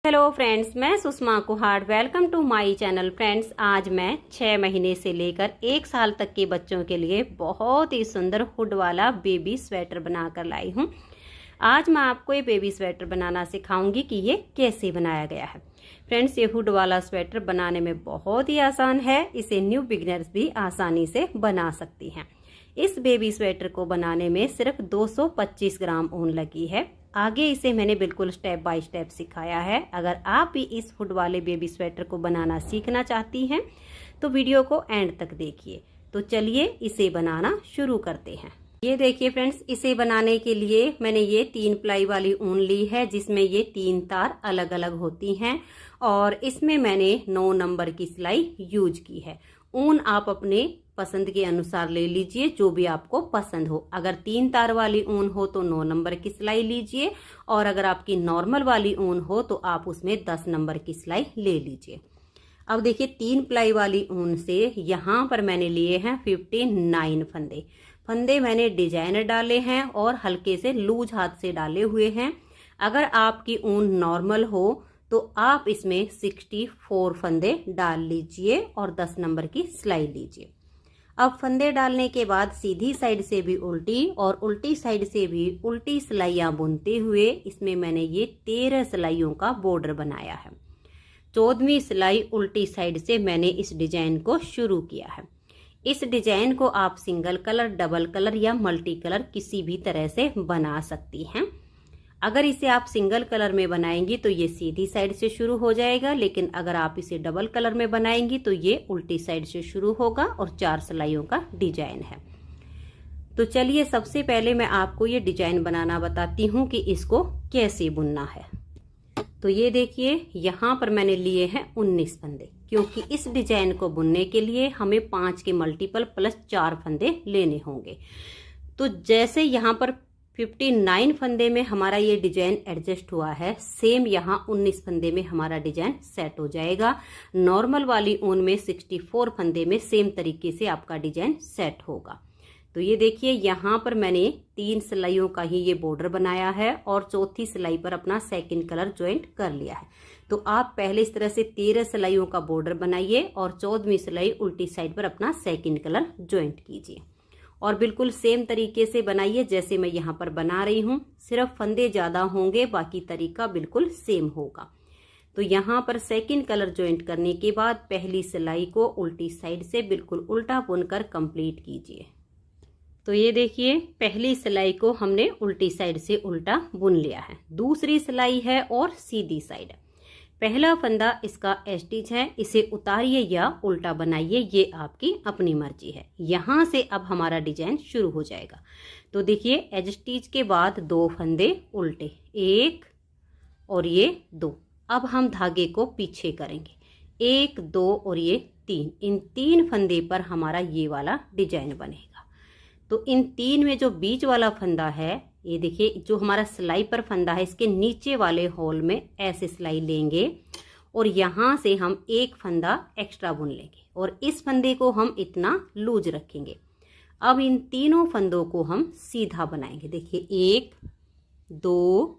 Hello friends, मैं Sushma Kuhad. Welcome to my channel. Friends, आज मैं 6 महीने से लेकर 1 साल तक के बच्चों के लिए बहुत ही सुंदर हुड वाला बेबी स्वेटर बनाकर लाई हूँ। आज मैं आपको ये बेबी स्वेटर बनाना सिखाऊंगी कि ये कैसे बनाया गया है। फ्रेंड्स, ये हुड वाला स्वेटर बनाने में बहुत ही आसान है। इसे न्यू बिगिनर्स भी आसानी से बना सकती हैं। इस बेबी स्वेटर को बनाने में सिर्फ 225 ग्राम ऊन लगी है। आगे इसे मैंने बिल्कुल स्टेप बाय स्टेप सिखाया है। अगर आप भी इस हुड वाले बेबी स्वेटर को बनाना सीखना चाहती हैं तो वीडियो को एंड तक देखिए। तो चलिए इसे बनाना शुरू करते हैं। ये देखिए फ्रेंड्स, इसे बनाने के लिए मैंने ये 3 प्लाई वाली ऊन ली है, जिसमें ये 3 तार अलग अलग होती हैं और इसमें मैंने 9 नंबर की सिलाई यूज की है। ऊन आप अपने पसंद के अनुसार ले लीजिए, जो भी आपको पसंद हो। अगर 3 तार वाली ऊन हो तो 9 नंबर की सिलाई लीजिए और अगर आपकी नॉर्मल वाली ऊन हो तो आप उसमें 10 नंबर की सिलाई ले लीजिए। अब देखिए, 3 प्लाई वाली ऊन से यहाँ पर मैंने लिए हैं 59 फंदे। फंदे मैंने डिजाइनर डाले हैं और हल्के से लूज हाथ से डाले हुए हैं। अगर आपकी ऊन नॉर्मल हो तो आप इसमें 64 फंदे डाल लीजिए और 10 नंबर की सिलाई लीजिए। अब फंदे डालने के बाद सीधी साइड से भी उल्टी और उल्टी साइड से भी उल्टी सिलाइयां बुनते हुए इसमें मैंने ये 13 सिलाइयों का बॉर्डर बनाया है। 14वीं सिलाई उल्टी साइड से मैंने इस डिजाइन को शुरू किया है। इस डिजाइन को आप सिंगल कलर, डबल कलर या मल्टी कलर किसी भी तरह से बना सकती हैं। अगर इसे आप सिंगल कलर में बनाएंगी तो ये सीधी साइड से शुरू हो जाएगा, लेकिन अगर आप इसे डबल कलर में बनाएंगी तो ये उल्टी साइड से शुरू होगा और 4 सिलाइयों का डिजाइन है। तो चलिए सबसे पहले मैं आपको ये डिजाइन बनाना बताती हूँ कि इसको कैसे बुनना है। तो ये देखिए, यहाँ पर मैंने लिए हैं 19 फंदे, क्योंकि इस डिजाइन को बुनने के लिए हमें 5 के मल्टीपल प्लस 4 फंदे लेने होंगे। तो जैसे यहाँ पर 59 फंदे में हमारा ये डिजाइन एडजस्ट हुआ है, सेम यहाँ 19 फंदे में हमारा डिजाइन सेट हो जाएगा। नॉर्मल वाली ऊन में 64 फंदे में सेम तरीके से आपका डिजाइन सेट होगा। तो ये देखिए, यहाँ पर मैंने 3 सिलाइयों का ही ये बॉर्डर बनाया है और चौथी सिलाई पर अपना सेकंड कलर ज्वाइंट कर लिया है। तो आप पहले इस तरह से 13 सिलाइयों का बॉर्डर बनाइए और 14वीं सिलाई उल्टी साइड पर अपना सेकंड कलर ज्वाइंट कीजिए और बिल्कुल सेम तरीके से बनाइए जैसे मैं यहाँ पर बना रही हूँ। सिर्फ फंदे ज्यादा होंगे, बाकी तरीका बिल्कुल सेम होगा। तो यहाँ पर सेकंड कलर ज्वाइंट करने के बाद पहली सिलाई को उल्टी साइड से बिल्कुल उल्टा बुनकर कंप्लीट कीजिए। तो ये देखिए, पहली सिलाई को हमने उल्टी साइड से उल्टा बुन लिया है। दूसरी सिलाई है और सीधी साइड। पहला फंदा इसका स्टिच है, इसे उतारिए या उल्टा बनाइए, ये आपकी अपनी मर्जी है। यहाँ से अब हमारा डिजाइन शुरू हो जाएगा। तो देखिए, एज स्टिच के बाद 2 फंदे उल्टे, 1 और ये 2। अब हम धागे को पीछे करेंगे, 1 2 और ये 3। इन 3 फंदे पर हमारा ये वाला डिजाइन बनेगा। तो इन 3 में जो बीच वाला फंदा है, ये देखिए, जो हमारा सिलाई पर फंदा है, इसके नीचे वाले होल में ऐसे सिलाई लेंगे और यहाँ से हम 1 फंदा एक्स्ट्रा बुन लेंगे और इस फंदे को हम इतना लूज रखेंगे। अब इन तीनों फंदों को हम सीधा बनाएंगे। देखिए, 1 2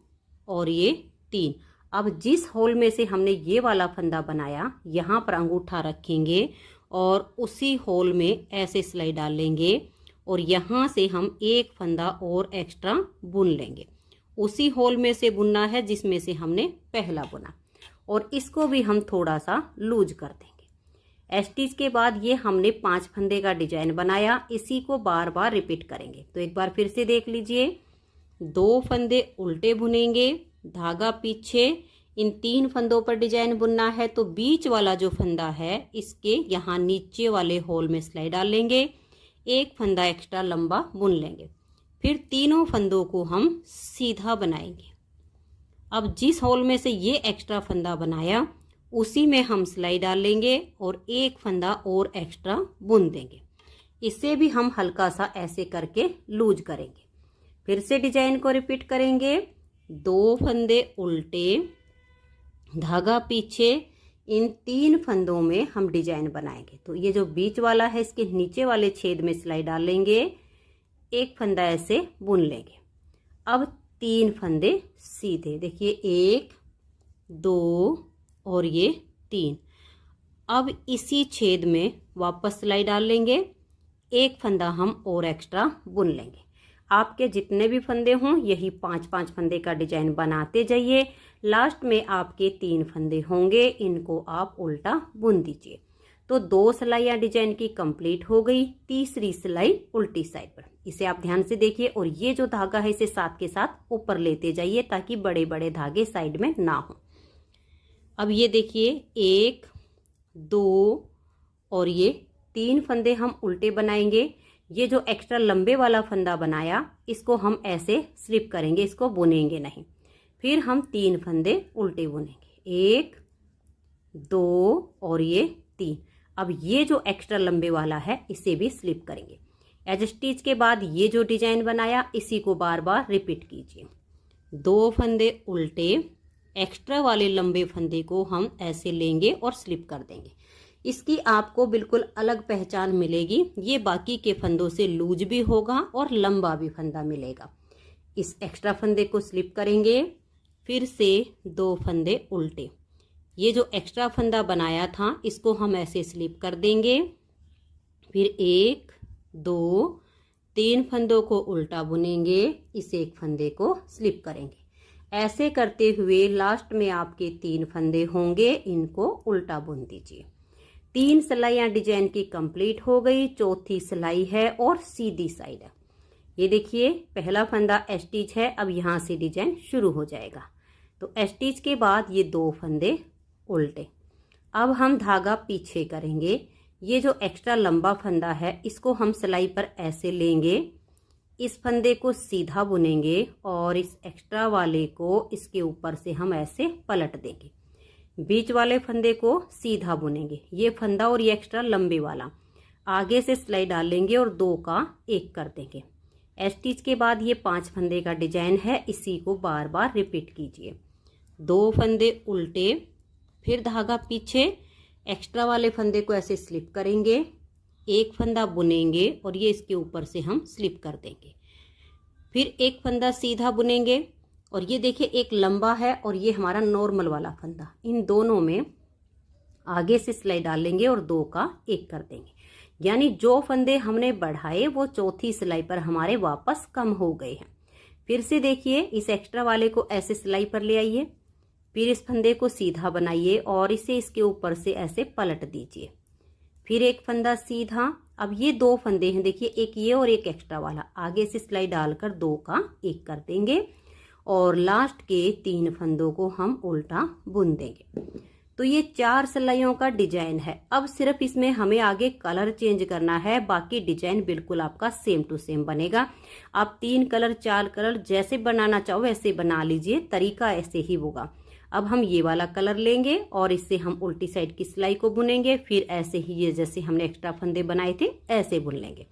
और ये 3। अब जिस होल में से हमने ये वाला फंदा बनाया, यहाँ पर अंगूठा रखेंगे और उसी होल में ऐसे सिलाई डाल लेंगे और यहाँ से हम 1 फंदा और एक्स्ट्रा बुन लेंगे। उसी होल में से बुनना है जिसमें से हमने पहला बुना और इसको भी हम थोड़ा सा लूज कर देंगे। स्टिच के बाद ये हमने 5 फंदे का डिजाइन बनाया, इसी को बार बार रिपीट करेंगे। तो एक बार फिर से देख लीजिए, 2 फंदे उल्टे बुनेंगे, धागा पीछे, इन 3 फंदों पर डिजाइन बुनना है। तो बीच वाला जो फंदा है, इसके यहाँ नीचे वाले होल में सिलाई डाल लेंगे, 1 फंदा एक्स्ट्रा लंबा बुन लेंगे। फिर तीनों फंदों को हम सीधा बनाएंगे। अब जिस होल में से ये एक्स्ट्रा फंदा बनाया, उसी में हम सिलाई डाल लेंगे और 1 फंदा और एक्स्ट्रा बुन देंगे। इसे भी हम हल्का सा ऐसे करके लूज करेंगे। फिर से डिजाइन को रिपीट करेंगे, 2 फंदे उल्टे, धागा पीछे, इन 3 फंदों में हम डिजाइन बनाएंगे। तो ये जो बीच वाला है, इसके नीचे वाले छेद में सिलाई डाल लेंगे, 1 फंदा ऐसे बुन लेंगे। अब 3 फंदे सीधे, देखिए 1 2 और ये 3। अब इसी छेद में वापस सिलाई डाल लेंगे, एक फंदा हम और एक्स्ट्रा बुन लेंगे। आपके जितने भी फंदे हों यही 5-5 फंदे का डिजाइन बनाते जाइए। लास्ट में आपके 3 फंदे होंगे, इनको आप उल्टा बुन दीजिए। तो 2 सिलाइयाँ डिजाइन की कंप्लीट हो गई, तीसरी सिलाई उल्टी साइड पर। इसे आप ध्यान से देखिए और ये जो धागा है इसे साथ के साथ ऊपर लेते जाइए ताकि बड़े बड़े धागे साइड में ना हो। अब ये देखिए 1 2 और ये 3 फंदे हम उल्टे बनाएंगे। ये जो एक्स्ट्रा लंबे वाला फंदा बनाया इसको हम ऐसे स्लिप करेंगे, इसको बुनेंगे नहीं। फिर हम 3 फंदे उल्टे बुनेंगे, 1 2 और ये 3। अब ये जो एक्स्ट्रा लंबे वाला है इसे भी स्लिप करेंगे। एज स्टिच के बाद ये जो डिजाइन बनाया इसी को बार बार रिपीट कीजिए। 2 फंदे उल्टे, एक्स्ट्रा वाले लंबे फंदे को हम ऐसे लेंगे और स्लिप कर देंगे। इसकी आपको बिल्कुल अलग पहचान मिलेगी, ये बाकी के फंदों से लूज भी होगा और लंबा भी फंदा मिलेगा। इस एक्स्ट्रा फंदे को स्लिप करेंगे, फिर से 2 फंदे उल्टे। ये जो एक्स्ट्रा फंदा बनाया था इसको हम ऐसे स्लिप कर देंगे, फिर 1 2 3 फंदों को उल्टा बुनेंगे, इस एक फंदे को स्लिप करेंगे। ऐसे करते हुए लास्ट में आपके 3 फंदे होंगे, इनको उल्टा बुन दीजिए। 3 सिलाइयाँ डिजाइन की कंप्लीट हो गई, चौथी सिलाई है और सीधी साइड है। ये देखिए पहला फंदा स्टिच है, अब यहाँ से डिजाइन शुरू हो जाएगा। तो स्टिच के बाद ये 2 फंदे उल्टे। अब हम धागा पीछे करेंगे। ये जो एक्स्ट्रा लंबा फंदा है इसको हम सिलाई पर ऐसे लेंगे, इस फंदे को सीधा बुनेंगे और इस एक्स्ट्रा वाले को इसके ऊपर से हम ऐसे पलट देंगे। बीच वाले फंदे को सीधा बुनेंगे, ये फंदा और ये एक्स्ट्रा लंबे वाला आगे से सिलाई डालेंगे और 2 का 1 कर देंगे। स्टिच के बाद ये 5 फंदे का डिजाइन है, इसी को बार बार रिपीट कीजिए। 2 फंदे उल्टे, फिर धागा पीछे, एक्स्ट्रा वाले फंदे को ऐसे स्लिप करेंगे, एक फंदा बुनेंगे और ये इसके ऊपर से हम स्लिप कर देंगे। फिर एक फंदा सीधा बुनेंगे और ये देखिए एक लंबा है और ये हमारा नॉर्मल वाला फंदा, इन दोनों में आगे से सिलाई डालेंगे और 2 का 1 कर देंगे। यानी जो फंदे हमने बढ़ाए वो चौथी सिलाई पर हमारे वापस कम हो गए हैं। फिर से देखिए इस एक्स्ट्रा वाले को ऐसे सिलाई पर ले आइए, फिर इस फंदे को सीधा बनाइए और इसे इसके ऊपर से ऐसे पलट दीजिए। फिर एक फंदा सीधा। अब ये 2 फंदे हैं, देखिए एक ये और एक एक्स्ट्रा वाला, आगे से सिलाई डालकर 2 का 1 कर देंगे और लास्ट के 3 फंदों को हम उल्टा बुन देंगे। तो ये 4 सिलाइयों का डिजाइन है। अब सिर्फ इसमें हमें आगे कलर चेंज करना है, बाकी डिजाइन बिल्कुल आपका सेम टू सेम बनेगा। आप 3 कलर 4 कलर जैसे बनाना चाहो वैसे बना लीजिए, तरीका ऐसे ही होगा। अब हम ये वाला कलर लेंगे और इससे हम उल्टी साइड की सिलाई को बुनेंगे, फिर ऐसे ही ये जैसे हमने एक्स्ट्रा फंदे बनाए थे ऐसे बुन लेंगे।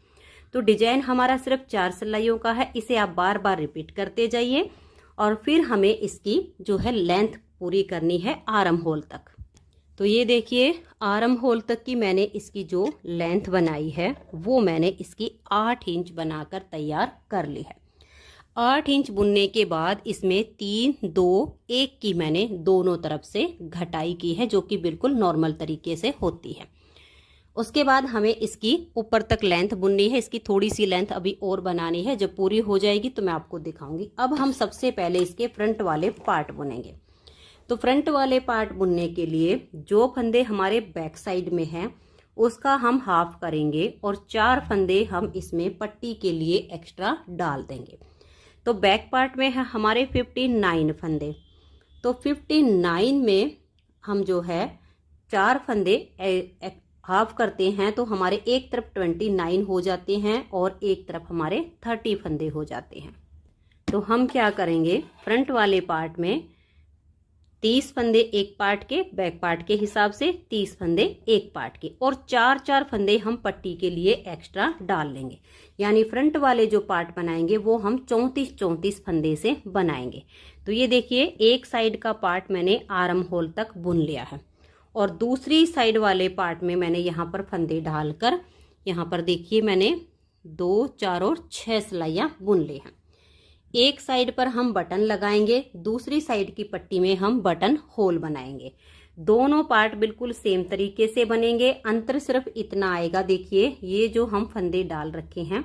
तो डिजाइन हमारा सिर्फ 4 सिलाइयों का है, इसे आप बार बार रिपीट करते जाइए और फिर हमें इसकी जो है लेंथ पूरी करनी है आर्म होल तक। तो ये देखिए आर्म होल तक की मैंने इसकी जो लेंथ बनाई है वो मैंने इसकी 8 इंच बनाकर तैयार कर ली है। 8 इंच बुनने के बाद इसमें 3 2 1 की मैंने दोनों तरफ से घटाई की है, जो कि बिल्कुल नॉर्मल तरीके से होती है। उसके बाद हमें इसकी ऊपर तक लेंथ बुननी है, इसकी थोड़ी सी लेंथ अभी और बनानी है, जब पूरी हो जाएगी तो मैं आपको दिखाऊंगी। अब हम सबसे पहले इसके फ्रंट वाले पार्ट बुनेंगे। तो फ्रंट वाले पार्ट बुनने के लिए जो फंदे हमारे बैक साइड में हैं उसका हम हाफ करेंगे और 4 फंदे हम इसमें पट्टी के लिए एक्स्ट्रा डाल देंगे। तो बैक पार्ट में है हमारे 59 फंदे, तो 59 में हम जो है 4 फंदे हाफ करते हैं तो हमारे एक तरफ 29 हो जाते हैं और एक तरफ हमारे 30 फंदे हो जाते हैं। तो हम क्या करेंगे, फ्रंट वाले पार्ट में 30 फंदे एक पार्ट के, बैक पार्ट के हिसाब से 30 फंदे एक पार्ट के, और 4-4 फंदे हम पट्टी के लिए एक्स्ट्रा डाल लेंगे। यानी फ्रंट वाले जो पार्ट बनाएंगे वो हम 34-34 फंदे से बनाएंगे। तो ये देखिए एक साइड का पार्ट मैंने आर्म होल तक बुन लिया है और दूसरी साइड वाले पार्ट में मैंने यहाँ पर फंदे डालकर यहाँ पर देखिए मैंने 2 4 और 6 सिलाइयाँ बुन ली हैं। एक साइड पर हम बटन लगाएंगे, दूसरी साइड की पट्टी में हम बटन होल बनाएंगे। दोनों पार्ट बिल्कुल सेम तरीके से बनेंगे, अंतर सिर्फ इतना आएगा। देखिए ये जो हम फंदे डाल रखे हैं,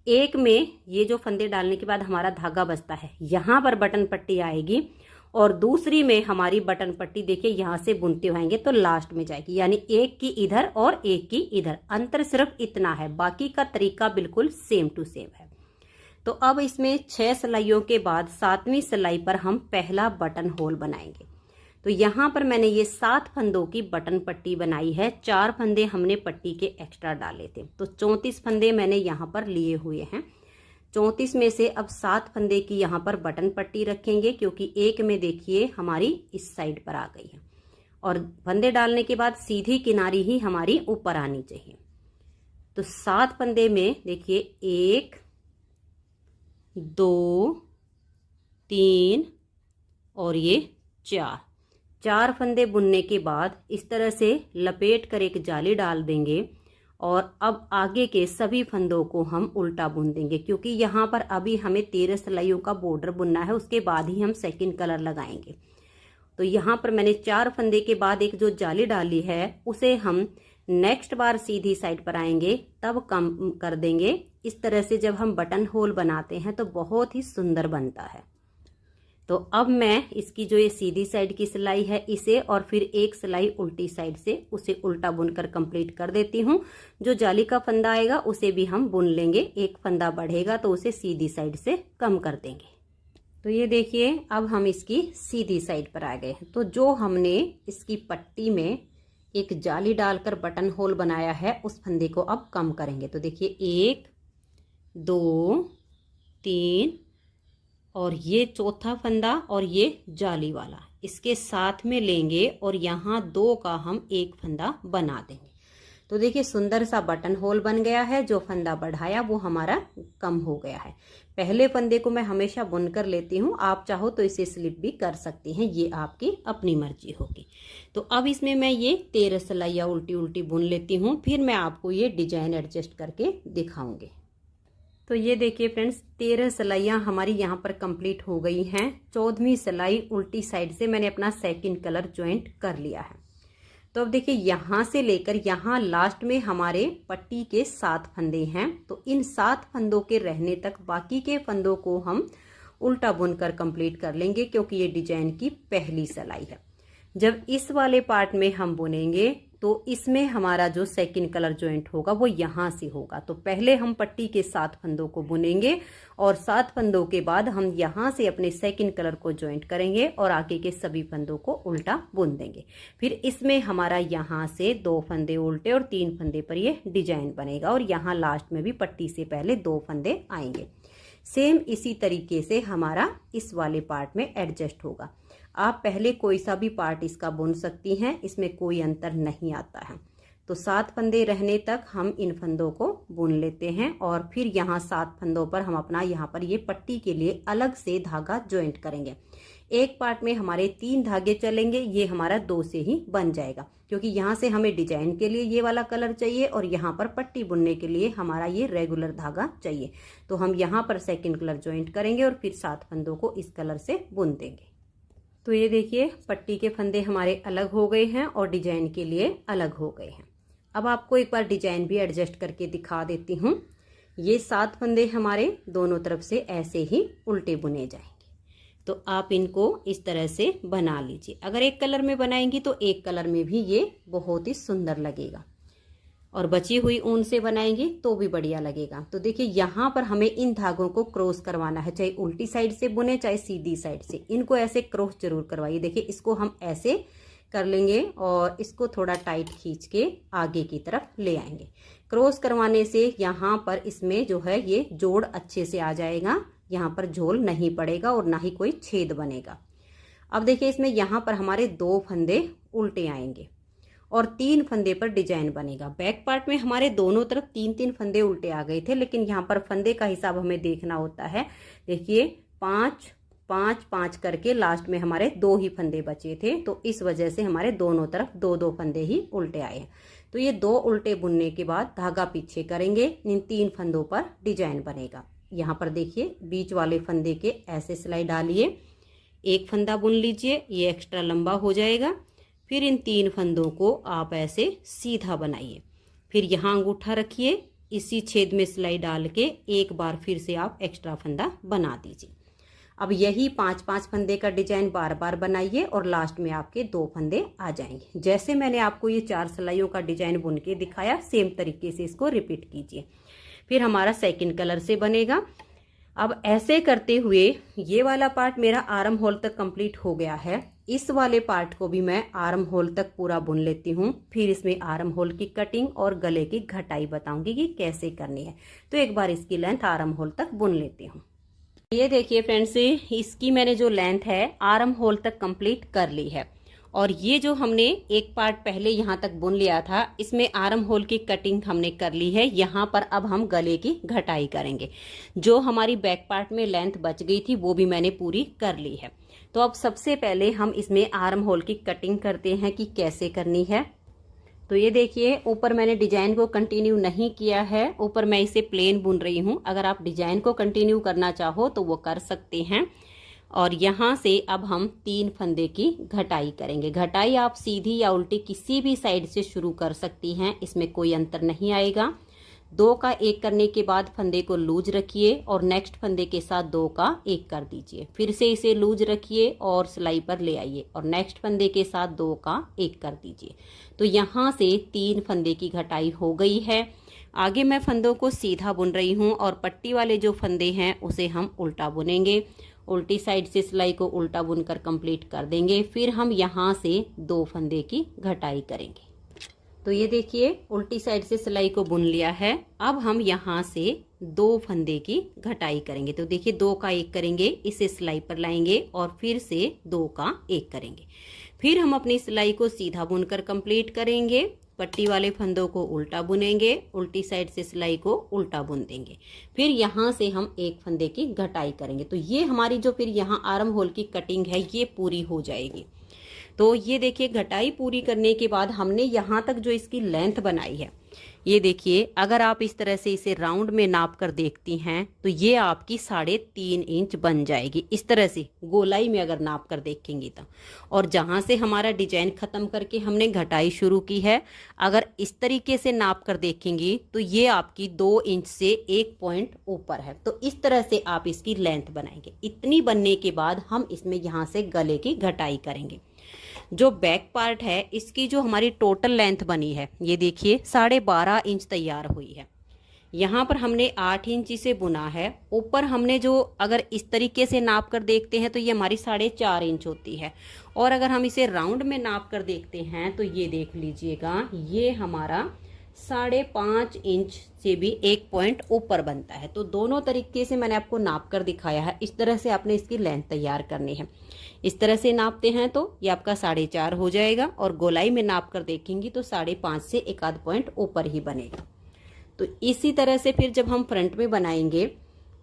एक में ये जो फंदे डालने के बाद हमारा धागा बचता है, यहाँ पर बटन पट्टी आएगी और दूसरी में हमारी बटन पट्टी देखिए यहाँ से बुनते हुएंगे तो लास्ट में जाएगी, यानी एक की इधर और एक की इधर। अंतर सिर्फ इतना है, बाकी का तरीका बिल्कुल सेम टू सेम है। तो अब इसमें 6 सिलाइयों के बाद 7वीं सिलाई पर हम पहला बटन होल बनाएंगे। तो यहाँ पर मैंने ये 7 फंदों की बटन पट्टी बनाई है। 4 फंदे हमने पट्टी के एक्स्ट्रा डाले थे, तो 34 फंदे मैंने यहाँ पर लिए हुए हैं। 34 में से अब 7 फंदे की यहाँ पर बटन पट्टी रखेंगे, क्योंकि एक में देखिए हमारी इस साइड पर आ गई है और फंदे डालने के बाद सीधी किनारी ही हमारी ऊपर आनी चाहिए। तो 7 फंदे में देखिए 1 2 3 और ये 4 फंदे बुनने के बाद इस तरह से लपेट कर एक जाली डाल देंगे और अब आगे के सभी फंदों को हम उल्टा बुन देंगे, क्योंकि यहाँ पर अभी हमें 13 सिलाइयों का बॉर्डर बुनना है, उसके बाद ही हम सेकंड कलर लगाएंगे। तो यहाँ पर मैंने 4 फंदे के बाद एक जो जाली डाली है उसे हम नेक्स्ट बार सीधी साइड पर आएंगे तब कम कर देंगे। इस तरह से जब हम बटन होल बनाते हैं तो बहुत ही सुंदर बनता है। तो अब मैं इसकी जो ये सीधी साइड की सिलाई है इसे और फिर एक सिलाई उल्टी साइड से उसे उल्टा बुनकर कंप्लीट कर देती हूँ। जो जाली का फंदा आएगा उसे भी हम बुन लेंगे, एक फंदा बढ़ेगा तो उसे सीधी साइड से कम कर देंगे। तो ये देखिए अब हम इसकी सीधी साइड पर आ गए हैं। तो जो हमने इसकी पट्टी में एक जाली डालकर बटन होल बनाया है उस फंदे को अब कम करेंगे। तो देखिए 1 2 3 और ये चौथा फंदा और ये जाली वाला इसके साथ में लेंगे और यहाँ 2 का हम एक फंदा बना देंगे। तो देखिए सुंदर सा बटन होल बन गया है। जो फंदा बढ़ाया वो हमारा कम हो गया है। पहले फंदे को मैं हमेशा बुनकर लेती हूँ, आप चाहो तो इसे स्लिप भी कर सकती हैं, ये आपकी अपनी मर्जी होगी। तो अब इसमें मैं ये 13 सिलाइयाँ उल्टी उल्टी बुन लेती हूँ, फिर मैं आपको ये डिजाइन एडजस्ट करके दिखाऊंगी। तो ये देखिए फ्रेंड्स 13 सिलाइयाँ हमारी यहाँ पर कंप्लीट हो गई हैं। 14वीं सिलाई उल्टी साइड से मैंने अपना सेकंड कलर ज्वाइंट कर लिया है। तो अब देखिए यहाँ से लेकर यहाँ लास्ट में हमारे पट्टी के 7 फंदे हैं। तो इन 7 फंदों के रहने तक बाकी के फंदों को हम उल्टा बुनकर कंप्लीट कर लेंगे, क्योंकि ये डिजाइन की पहली सिलाई है। जब इस वाले पार्ट में हम बुनेंगे तो इसमें हमारा जो सेकंड कलर ज्वाइंट होगा वो यहाँ से होगा। तो पहले हम पट्टी के 7 फंदों को बुनेंगे और 7 फंदों के बाद हम यहाँ से अपने सेकंड कलर को ज्वाइंट करेंगे और आगे के सभी फंदों को उल्टा बुन देंगे। फिर इसमें हमारा यहाँ से 2 फंदे उल्टे और 3 फंदे पर ये डिजाइन बनेगा और यहाँ लास्ट में भी पट्टी से पहले 2 फंदे आएंगे। सेम इसी तरीके से हमारा इस वाले पार्ट में एडजस्ट होगा। आप पहले कोई सा भी पार्ट इसका बुन सकती हैं, इसमें कोई अंतर नहीं आता है। तो 7 फंदे रहने तक हम इन फंदों को बुन लेते हैं और फिर यहाँ 7 फंदों पर हम अपना यहाँ पर ये पट्टी के लिए अलग से धागा ज्वाइंट करेंगे। एक पार्ट में हमारे 3 धागे चलेंगे, ये हमारा 2 से ही बन जाएगा, क्योंकि यहाँ से हमें डिजाइन के लिए ये वाला कलर चाहिए और यहाँ पर पट्टी बुनने के लिए हमारा ये रेगुलर धागा चाहिए। तो हम यहाँ पर सेकंड कलर ज्वाइंट करेंगे और फिर 7 फंदों को इस कलर से बुन देंगे। तो ये देखिए पट्टी के फंदे हमारे अलग हो गए हैं और डिजाइन के लिए अलग हो गए हैं। अब आपको एक बार डिजाइन भी एडजस्ट करके दिखा देती हूँ। ये 7 फंदे हमारे दोनों तरफ से ऐसे ही उल्टे बुने जाएंगे। तो आप इनको इस तरह से बना लीजिए। अगर एक कलर में बनाएंगी तो एक कलर में भी ये बहुत ही सुंदर लगेगा और बची हुई ऊन से बनाएंगी तो भी बढ़िया लगेगा। तो देखिए यहाँ पर हमें इन धागों को क्रॉस करवाना है, चाहे उल्टी साइड से बुने चाहे सीधी साइड से, इनको ऐसे क्रॉस जरूर करवाइए। देखिए इसको हम ऐसे कर लेंगे और इसको थोड़ा टाइट खींच के आगे की तरफ ले आएंगे। क्रॉस करवाने से यहाँ पर इसमें जो है ये जोड़ अच्छे से आ जाएगा, यहाँ पर झोल नहीं पड़ेगा और ना ही कोई छेद बनेगा। अब देखिए इसमें यहाँ पर हमारे 2 फंदे उल्टे आएंगे और 3 फंदे पर डिजाइन बनेगा। बैक पार्ट में हमारे दोनों तरफ 3-3 फंदे उल्टे आ गए थे, लेकिन यहाँ पर फंदे का हिसाब हमें देखना होता है। देखिए 5-5-5 करके लास्ट में हमारे 2 ही फंदे बचे थे, तो इस वजह से हमारे दोनों तरफ 2-2 फंदे ही उल्टे आए हैं। तो ये 2 उल्टे बुनने के बाद धागा पीछे करेंगे, इन 3 फंदों पर डिजाइन बनेगा। यहाँ पर देखिए बीच वाले फंदे के ऐसे सिलाई डालिए, एक फंदा बुन लीजिए, ये एक्स्ट्रा लंबा हो जाएगा। फिर इन 3 फंदों को आप ऐसे सीधा बनाइए, फिर यहाँ अंगूठा रखिए, इसी छेद में सिलाई डाल के एक बार फिर से आप एक्स्ट्रा फंदा बना दीजिए। अब यही 5-5 फंदे का डिजाइन बार बार बनाइए और लास्ट में आपके 2 फंदे आ जाएंगे। जैसे मैंने आपको ये 4 सिलाइयों का डिजाइन बुन के दिखाया, सेम तरीके से इसको रिपीट कीजिए। फिर हमारा सेकंड कलर से बनेगा। अब ऐसे करते हुए ये वाला पार्ट मेरा आर्म होल तक कंप्लीट हो गया है। इस वाले पार्ट को भी मैं आर्म होल तक पूरा बुन लेती हूँ, फिर इसमें आर्म होल की कटिंग और गले की घटाई बताऊंगी कि कैसे करनी है। तो एक बार इसकी लेंथ आर्म होल तक बुन लेती हूँ। ये देखिए फ्रेंड्स, इसकी मैंने जो लेंथ है आर्म होल तक कंप्लीट कर ली है। और ये जो हमने एक पार्ट पहले यहाँ तक बुन लिया था, इसमें आर्म होल की कटिंग हमने कर ली है। यहाँ पर अब हम गले की घटाई करेंगे। जो हमारी बैक पार्ट में लेंथ बच गई थी वो भी मैंने पूरी कर ली है। तो अब सबसे पहले हम इसमें आर्म होल की कटिंग करते हैं कि कैसे करनी है। तो ये देखिए, ऊपर मैंने डिजाइन को कंटिन्यू नहीं किया है, ऊपर मैं इसे प्लेन बुन रही हूँ। अगर आप डिजाइन को कंटिन्यू करना चाहो तो वो कर सकते हैं। और यहाँ से अब हम 3 फंदे की घटाई करेंगे। घटाई आप सीधी या उल्टी किसी भी साइड से शुरू कर सकती हैं, इसमें कोई अंतर नहीं आएगा। 2 का 1 करने के बाद फंदे को लूज रखिए और नेक्स्ट फंदे के साथ 2 का 1 कर दीजिए। फिर से इसे लूज रखिए और सिलाई पर ले आइए और नेक्स्ट फंदे के साथ 2 का 1 कर दीजिए। तो यहाँ से 3 फंदे की घटाई हो गई है। आगे मैं फंदों को सीधा बुन रही हूँ और पट्टी वाले जो फंदे हैं उसे हम उल्टा बुनेंगे। उल्टी साइड से सिलाई को उल्टा बुनकर कंप्लीट कर देंगे। फिर हम यहाँ से 2 फंदे की घटाई करेंगे। तो ये देखिए, उल्टी साइड से सिलाई को बुन लिया है। अब हम यहाँ से 2 फंदे की घटाई करेंगे। तो देखिए 2 का 1 करेंगे, इसे सिलाई पर लाएंगे और फिर से 2 का 1 करेंगे। फिर हम अपनी सिलाई को सीधा बुनकर कंप्लीट करेंगे। पट्टी वाले फंदों को उल्टा बुनेंगे, उल्टी साइड से सिलाई को उल्टा बुन देंगे। फिर यहाँ से हम 1 फंदे की घटाई करेंगे। तो ये हमारी जो फिर यहाँ आर्म होल की कटिंग है ये पूरी हो जाएगी। तो ये देखिए, घटाई पूरी करने के बाद हमने यहाँ तक जो इसकी लेंथ बनाई है, ये देखिए, अगर आप इस तरह से इसे राउंड में नाप कर देखती हैं तो ये आपकी 3.5 इंच बन जाएगी। इस तरह से गोलाई में अगर नाप कर देखेंगी तो। और जहाँ से हमारा डिजाइन खत्म करके हमने घटाई शुरू की है, अगर इस तरीके से नाप कर देखेंगी तो ये आपकी 2 इंच से 1 पॉइंट ऊपर है। तो इस तरह से आप इसकी लेंथ बनाएंगे। इतनी बनने के बाद हम इसमें यहाँ से गले की घटाई करेंगे। जो बैक पार्ट है इसकी जो हमारी टोटल लेंथ बनी है, ये देखिए 12.5 इंच तैयार हुई है। यहाँ पर हमने 8 इंच इसे बुना है। ऊपर हमने जो अगर इस तरीके से नाप कर देखते हैं तो ये हमारी 4.5 इंच होती है। और अगर हम इसे राउंड में नाप कर देखते हैं तो ये देख लीजिएगा, ये हमारा 5.5 इंच से भी 1 पॉइंट ऊपर बनता है। तो दोनों तरीके से मैंने आपको नाप कर दिखाया है। इस तरह से आपने इसकी लेंथ तैयार करनी है। इस तरह से नापते हैं तो ये आपका 4.5 हो जाएगा और गोलाई में नाप कर देखेंगी तो 5.5 से 1 पॉइंट ऊपर ही बनेगा। तो इसी तरह से फिर जब हम फ्रंट में बनाएंगे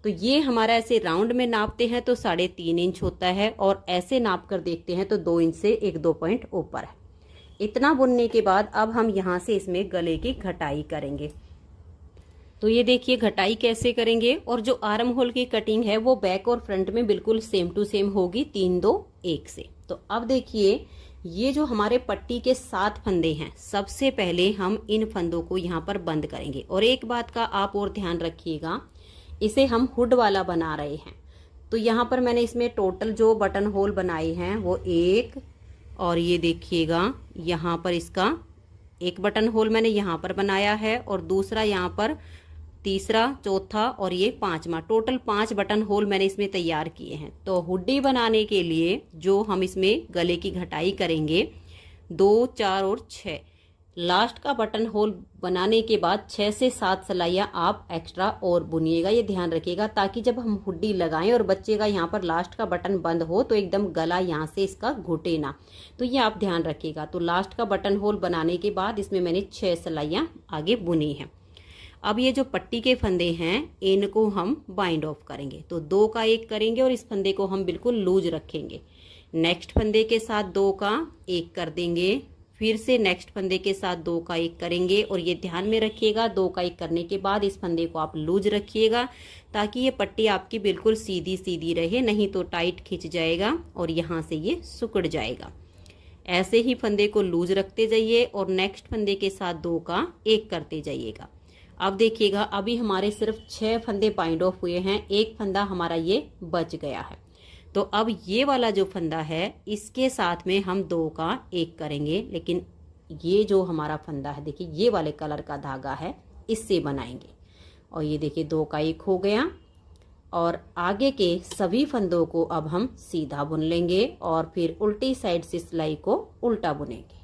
तो ये हमारा ऐसे राउंड में नापते हैं तो 3.5 इंच होता है और ऐसे नाप कर देखते हैं तो 2 इंच से 1-2 पॉइंट ऊपर है। इतना बुनने के बाद अब हम यहाँ से इसमें गले की घटाई करेंगे। तो ये देखिए घटाई कैसे करेंगे। और जो आर्म होल की कटिंग है वो बैक और फ्रंट में बिल्कुल सेम टू सेम होगी, 3-2-1 से। तो अब देखिए, ये जो हमारे पट्टी के 7 फंदे हैं, सबसे पहले हम इन फंदों को यहाँ पर बंद करेंगे। और एक बात का आप और ध्यान रखिएगा, इसे हम हुड वाला बना रहे हैं। तो यहाँ पर मैंने इसमें टोटल जो बटन होल बनाए हैं वो 1, और ये देखिएगा यहाँ पर इसका 1 बटन होल मैंने यहाँ पर बनाया है और दूसरा यहाँ पर, तीसरा, चौथा और ये 5वां, टोटल 5 बटन होल मैंने इसमें तैयार किए हैं। तो हुडी बनाने के लिए जो हम इसमें गले की घटाई करेंगे 2, 4 और 6, लास्ट का बटन होल बनाने के बाद 6 से 7 सिलाइयाँ आप एक्स्ट्रा और बुनिएगा। ये ध्यान रखिएगा ताकि जब हम हुडी लगाएं और बच्चे का यहाँ पर लास्ट का बटन बंद हो तो एकदम गला यहाँ से इसका घुटे ना। तो ये आप ध्यान रखिएगा। तो लास्ट का बटन होल बनाने के बाद इसमें मैंने 6 सिलाइयाँ आगे बुनी हैं। अब ये जो पट्टी के फंदे हैं इनको हम बाइंड ऑफ करेंगे। तो 2 का 1 करेंगे और इस फंदे को हम बिल्कुल लूज रखेंगे। नेक्स्ट फंदे के साथ 2 का 1 कर देंगे, फिर से नेक्स्ट फंदे के साथ 2 का 1 करेंगे और ये ध्यान में रखिएगा 2 का 1 करने के बाद इस फंदे को आप लूज रखिएगा ताकि ये पट्टी आपकी बिल्कुल सीधी सीधी रहे, नहीं तो टाइट खिंच जाएगा और यहाँ से ये सिकुड़ जाएगा। ऐसे ही फंदे को लूज रखते जाइए और नेक्स्ट फंदे के साथ 2 का 1 करते जाइएगा। अब देखिएगा अभी हमारे सिर्फ 6 फंदे बाइंड ऑफ हुए हैं, एक फंदा हमारा ये बच गया है। तो अब ये वाला जो फंदा है इसके साथ में हम 2 का 1 करेंगे, लेकिन ये जो हमारा फंदा है देखिए ये वाले कलर का धागा है इससे बनाएंगे। और ये देखिए 2 का 1 हो गया और आगे के सभी फंदों को अब हम सीधा बुन लेंगे और फिर उल्टी साइड से सिलाई को उल्टा बुनेंगे।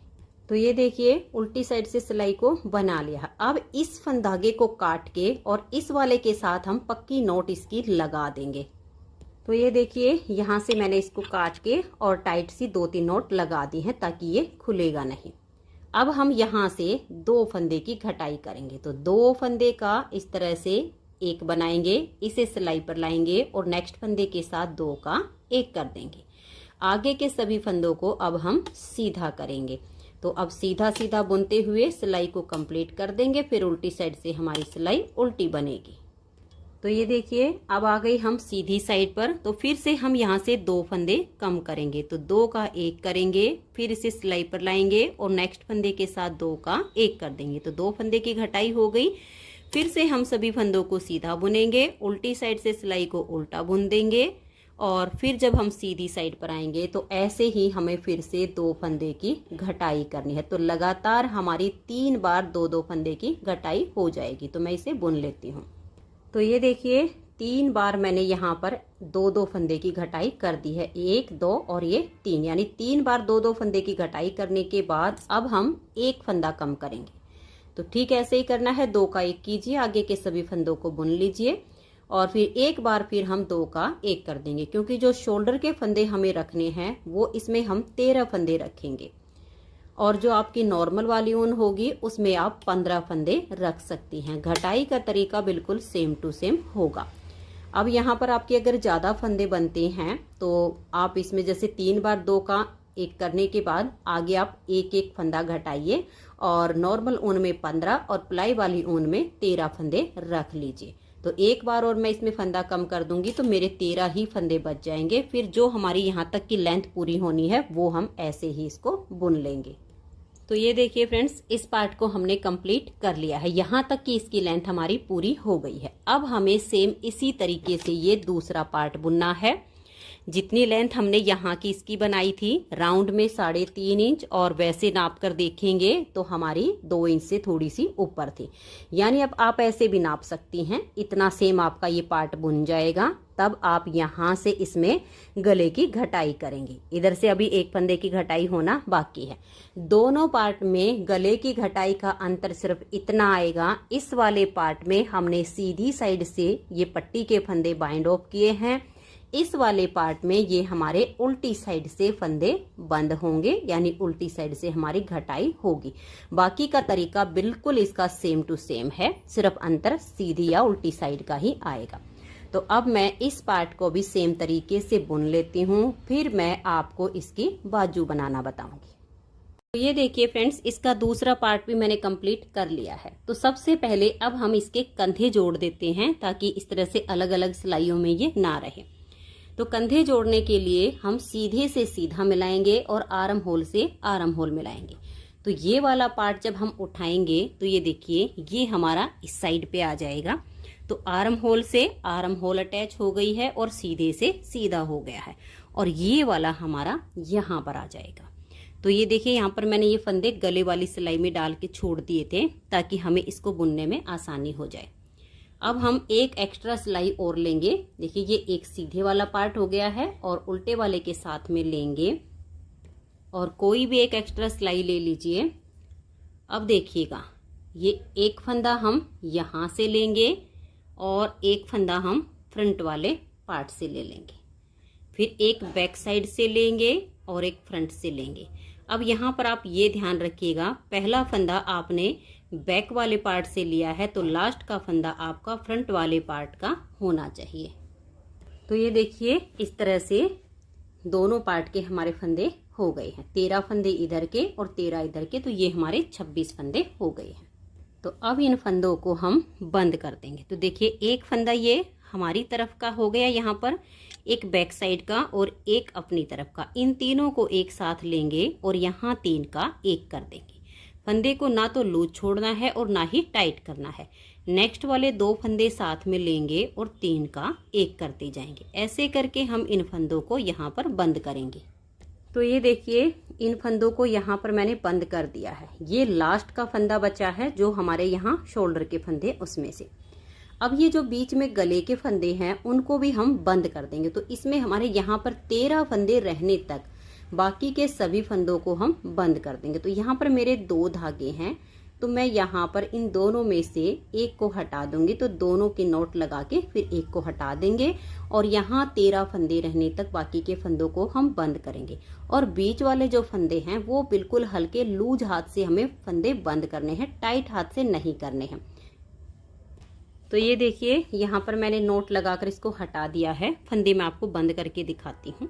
तो ये देखिए उल्टी साइड से सिलाई को बना लिया। अब इस धागे को काट के और इस वाले के साथ हम पक्की नोट इसकी लगा देंगे। तो ये देखिए यहाँ से मैंने इसको काट के और टाइट सी 2-3 नोट लगा दी हैं ताकि ये खुलेगा नहीं। अब हम यहाँ से 2 फंदे की घटाई करेंगे। तो 2 फंदे का इस तरह से 1 बनाएंगे, इसे सिलाई पर लाएंगे और नेक्स्ट फंदे के साथ 2 का 1 कर देंगे। आगे के सभी फंदों को अब हम सीधा करेंगे। तो अब सीधा सीधा बुनते हुए सिलाई को कंप्लीट कर देंगे, फिर उल्टी साइड से हमारी सिलाई उल्टी बनेगी। तो ये देखिए अब आ गई हम सीधी साइड पर। तो फिर से हम यहाँ से 2 फंदे कम करेंगे। तो 2 का 1 करेंगे, फिर इसे सिलाई पर लाएंगे और नेक्स्ट फंदे के साथ 2 का 1 कर देंगे। तो 2 फंदे की घटाई हो गई। फिर से हम सभी फंदों को सीधा बुनेंगे, उल्टी साइड से सिलाई को उल्टा बुन देंगे और फिर जब हम सीधी साइड पर आएंगे तो ऐसे ही हमें फिर से 2 फंदे की घटाई करनी है। तो लगातार हमारी 3 बार 2-2 फंदे की घटाई हो जाएगी। तो मैं इसे बुन लेती हूँ। तो ये देखिए 3 बार मैंने यहाँ पर 2-2 फंदे की घटाई कर दी है, 1, 2 और ये 3, यानी 3 बार 2-2 फंदे की घटाई करने के बाद अब हम 1 फंदा कम करेंगे। तो ठीक ऐसे ही करना है, 2 का 1 कीजिए, आगे के सभी फंदों को बुन लीजिए और फिर एक बार फिर हम 2 का 1 कर देंगे, क्योंकि जो शोल्डर के फंदे हमें रखने हैं वो इसमें हम 13 फंदे रखेंगे और जो आपकी नॉर्मल वाली ऊन होगी उसमें आप 15 फंदे रख सकती हैं। घटाई का तरीका बिल्कुल सेम टू सेम होगा। अब यहाँ पर आपके अगर ज़्यादा फंदे बनते हैं तो आप इसमें जैसे 3 बार 2 का 1 करने के बाद आगे आप 1-1 फंदा घटाइए और नॉर्मल ऊन में 15 और प्लाई वाली ऊन में 13 फंदे रख लीजिए। तो एक बार और मैं इसमें फंदा कम कर दूंगी तो मेरे 13 ही फंदे बच जाएंगे। फिर जो हमारी यहाँ तक की लेंथ पूरी होनी है वो हम ऐसे ही इसको बुन लेंगे। तो ये देखिए फ्रेंड्स, इस पार्ट को हमने कंप्लीट कर लिया है, यहाँ तक कि इसकी लेंथ हमारी पूरी हो गई है। अब हमें सेम इसी तरीके से ये दूसरा पार्ट बुनना है। जितनी लेंथ हमने यहाँ की इसकी बनाई थी राउंड में 3.5 इंच और वैसे नाप कर देखेंगे तो हमारी 2 इंच से थोड़ी सी ऊपर थी, यानी अब आप ऐसे भी नाप सकती हैं। इतना सेम आपका ये पार्ट बुन जाएगा। तब आप यहाँ से इसमें गले की घटाई करेंगे। इधर से अभी 1 फंदे की घटाई होना बाकी है। दोनों पार्ट में गले की घटाई का अंतर सिर्फ इतना आएगा, इस वाले पार्ट में हमने सीधी साइड से ये पट्टी के फंदे बाइंड ऑफ किए हैं, इस वाले पार्ट में ये हमारे उल्टी साइड से फंदे बंद होंगे, यानी उल्टी साइड से हमारी घटाई होगी। बाकी का तरीका बिल्कुल इसका सेम टू सेम है, सिर्फ अंतर सीधी या उल्टी साइड का ही आएगा। तो अब मैं इस पार्ट को भी सेम तरीके से बुन लेती हूँ, फिर मैं आपको इसकी बाजू बनाना बताऊंगी। तो ये देखिए फ्रेंड्स, इसका दूसरा पार्ट भी मैंने कंप्लीट कर लिया है। तो सबसे पहले अब हम इसके कंधे जोड़ देते हैं ताकि इस तरह से अलग अलग सिलाइयों में ये ना रहे। तो कंधे जोड़ने के लिए हम सीधे से सीधा मिलाएंगे और आर्म होल से आर्म होल मिलाएंगे। तो ये वाला पार्ट जब हम उठाएंगे तो ये देखिए ये हमारा इस साइड पे आ जाएगा। तो आर्म होल से आर्म होल अटैच हो गई है और सीधे से सीधा हो गया है और ये वाला हमारा यहाँ पर आ जाएगा। तो ये देखिए यहाँ पर मैंने ये फंदे गले वाली सिलाई में डाल के छोड़ दिए थे ताकि हमें इसको बुनने में आसानी हो जाए। अब हम एक एक्स्ट्रा सिलाई और लेंगे। देखिए ये एक सीधे वाला पार्ट हो गया है और उल्टे वाले के साथ में लेंगे और कोई भी एक एक्स्ट्रा सिलाई ले लीजिए। अब देखिएगा ये एक फंदा हम यहाँ से लेंगे और एक फंदा हम फ्रंट वाले पार्ट से ले लेंगे, फिर एक बैक साइड से लेंगे और एक फ्रंट से लेंगे। अब यहाँ पर आप ये ध्यान रखिएगा, पहला फंदा आपने बैक वाले पार्ट से लिया है तो लास्ट का फंदा आपका फ्रंट वाले पार्ट का होना चाहिए। तो ये देखिए इस तरह से दोनों पार्ट के हमारे फंदे हो गए हैं। 13 फंदे इधर के और 13 इधर के, तो ये हमारे 26 फंदे हो गए हैं। तो अब इन फंदों को हम बंद कर देंगे। तो देखिए एक फंदा ये हमारी तरफ का हो गया, यहाँ पर एक बैक साइड का और एक अपनी तरफ का, इन तीनों को एक साथ लेंगे और यहाँ 3 का एक कर देंगे। फंदे को ना तो लूज छोड़ना है और ना ही टाइट करना है। नेक्स्ट वाले 2 फंदे साथ में लेंगे और 3 का एक करते जाएंगे। ऐसे करके हम इन फंदों को यहाँ पर बंद करेंगे। तो ये देखिए इन फंदों को यहाँ पर मैंने बंद कर दिया है। ये लास्ट का फंदा बचा है जो हमारे यहाँ शोल्डर के फंदे उसमें से। अब ये जो बीच में गले के फंदे हैं उनको भी हम बंद कर देंगे। तो इसमें हमारे यहाँ पर 13 फंदे रहने तक बाकी के सभी फंदों को हम बंद कर देंगे। तो यहाँ पर मेरे 2 धागे हैं, तो मैं यहाँ पर इन दोनों में से एक को हटा दूंगी। तो दोनों की नोट लगा के फिर एक को हटा देंगे और यहाँ 13 फंदे रहने तक बाकी के फंदों को हम बंद करेंगे। और बीच वाले जो फंदे हैं वो बिल्कुल हल्के लूज हाथ से हमें फंदे बंद करने हैं, टाइट हाथ से नहीं करने हैं। तो ये देखिए यहाँ पर मैंने नोट लगाकर इसको हटा दिया है। फंदे मैं आपको बंद करके दिखाती हूँ।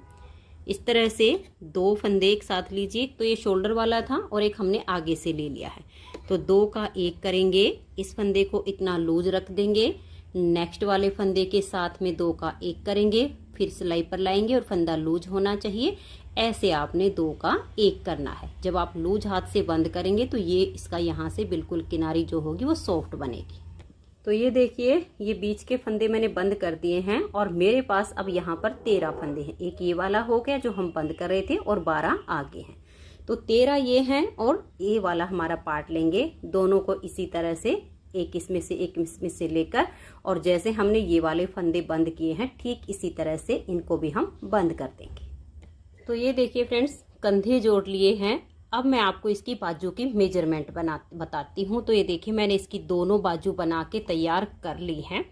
इस तरह से 2 फंदे एक साथ लीजिए। तो ये शोल्डर वाला था और एक हमने आगे से ले लिया है, तो 2 का एक करेंगे। इस फंदे को इतना लूज रख देंगे। नेक्स्ट वाले फंदे के साथ में 2 का एक करेंगे, फिर सिलाई पर लाएंगे और फंदा लूज होना चाहिए। ऐसे आपने 2 का एक करना है। जब आप लूज हाथ से बंद करेंगे तो ये इसका यहाँ से बिल्कुल किनारी जो होगी वो सॉफ्ट बनेगी। तो ये देखिए ये बीच के फंदे मैंने बंद कर दिए हैं और मेरे पास अब यहाँ पर 13 फंदे हैं। एक ये वाला हो गया जो हम बंद कर रहे थे और 12 आगे हैं। तो 13 ये हैं और ये वाला हमारा पार्ट लेंगे। दोनों को इसी तरह से एक इसमें से लेकर, और जैसे हमने ये वाले फंदे बंद किए हैं ठीक इसी तरह से इनको भी हम बंद कर देंगे। तो ये देखिए फ्रेंड्स कंधे जोड़ लिए हैं। अब मैं आपको इसकी बाजू की मेजरमेंट बताती हूँ। तो ये देखिए मैंने इसकी दोनों बाजू बना के तैयार कर ली हैं।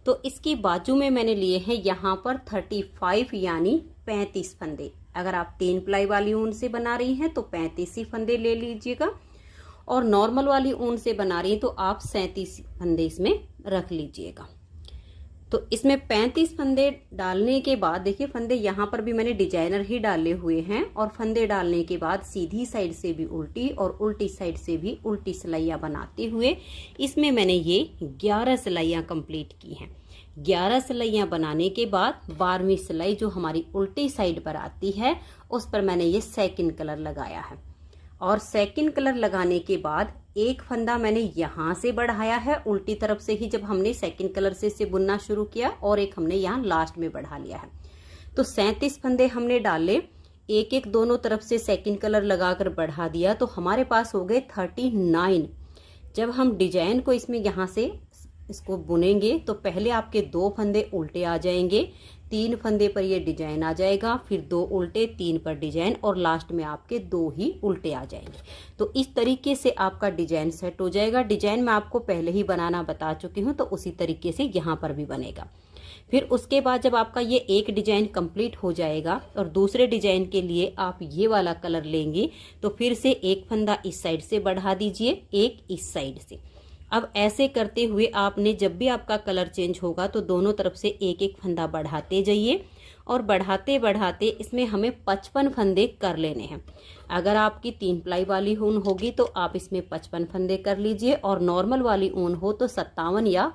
तो इसकी बाजू में मैंने लिए हैं यहाँ पर 35 यानी 35 फंदे। अगर आप 3 प्लाई वाली ऊन से बना रही हैं तो 35 ही फंदे ले लीजिएगा, और नॉर्मल वाली ऊन से बना रही हैं तो आप 37 फंदे इसमें रख लीजिएगा। तो इसमें 35 फंदे डालने के बाद देखिए फंदे यहाँ पर भी मैंने डिजाइनर ही डाले हुए हैं, और फंदे डालने के बाद सीधी साइड से भी उल्टी और उल्टी साइड से भी उल्टी सिलाइयाँ बनाते हुए इसमें मैंने ये 11 सिलाइयाँ कंप्लीट की हैं। 11 सिलाइयाँ बनाने के बाद 12वीं सिलाई जो हमारी उल्टी साइड पर आती है उस पर मैंने ये सेकंड कलर लगाया है। और सेकंड कलर लगाने के बाद एक फंदा मैंने यहाँ से बढ़ाया है उल्टी तरफ से ही, जब हमने सेकंड कलर से इसे बुनना शुरू किया, और एक हमने यहाँ लास्ट में बढ़ा लिया है। तो 37 फंदे हमने डाले, एक एक दोनों तरफ से सेकंड कलर लगाकर बढ़ा दिया, तो हमारे पास हो गए 39। जब हम डिजाइन को इसमें यहाँ से इसको बुनेंगे तो पहले आपके 2 फंदे उल्टे आ जाएंगे, 3 फंदे पर ये डिजाइन आ जाएगा, फिर 2 उल्टे, 3 पर डिजाइन, और लास्ट में आपके 2 ही उल्टे आ जाएंगे। तो इस तरीके से आपका डिजाइन सेट हो जाएगा। डिजाइन मैं आपको पहले ही बनाना बता चुकी हूँ, तो उसी तरीके से यहाँ पर भी बनेगा। फिर उसके बाद जब आपका ये एक डिजाइन कंप्लीट हो जाएगा और दूसरे डिजाइन के लिए आप ये वाला कलर लेंगे, तो फिर से एक फंदा इस साइड से बढ़ा दीजिए, एक इस साइड से। अब ऐसे करते हुए आपने जब भी आपका कलर चेंज होगा तो दोनों तरफ से एक एक फंदा बढ़ाते जाइए, और बढ़ाते बढ़ाते इसमें हमें 55 फंदे कर लेने हैं। अगर आपकी 3 प्लाई वाली ऊन होगी तो आप इसमें 55 फंदे कर लीजिए, और नॉर्मल वाली ऊन हो तो 57 या